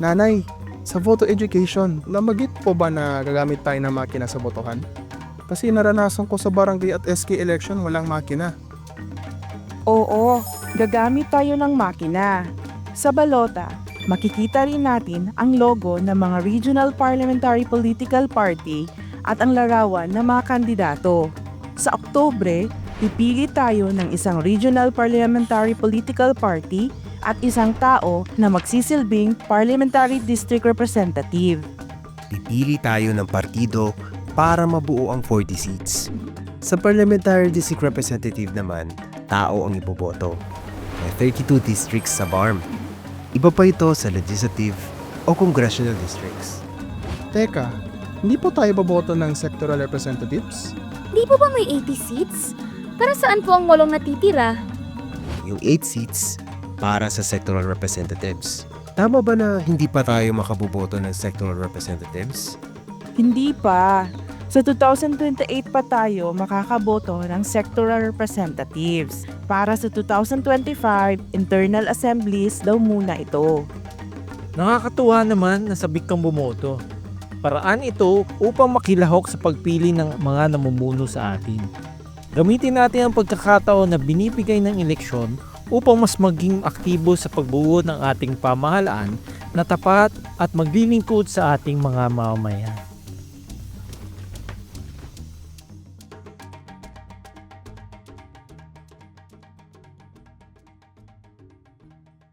Nanay, sa voter education, namagit po ba na gagamit tayo ng makina sa botohan? Kasi naranasan ko sa barangay at SK election walang makina. Oo, gagamit tayo ng makina. Sa balota, makikita rin natin ang logo ng mga Regional Parliamentary Political Party at ang larawan ng mga kandidato. Sa Oktubre, pipili tayo ng isang Regional Parliamentary Political Party at isang tao na magsisilbing Parliamentary District Representative. Pipili tayo ng partido para mabuo ang 40 seats. Sa Parliamentary District Representative naman, tao ang iboboto. May 32 districts sa BARM. Iba pa ito sa legislative o congressional districts. Teka, hindi po tayo boboto ng sectoral representatives? Di po ba may 80 seats? Para saan po ang 8 natitira? Yung 8 seats para sa sectoral representatives. Tama ba na hindi pa tayo makaboboto ng sectoral representatives? Hindi pa. Sa 2028 pa tayo makakaboto ng sectoral representatives. Para sa 2025, internal assemblies daw muna ito. Nakakatuwa naman na sabik kang bumoto. Paraan ito upang makilahok sa pagpili ng mga namumuno sa atin. Gamitin natin ang pagkakataon na binibigay ng eleksyon upang mas maging aktibo sa pagbuo ng ating pamahalaan na tapat at maglilingkod sa ating mga mamamayan.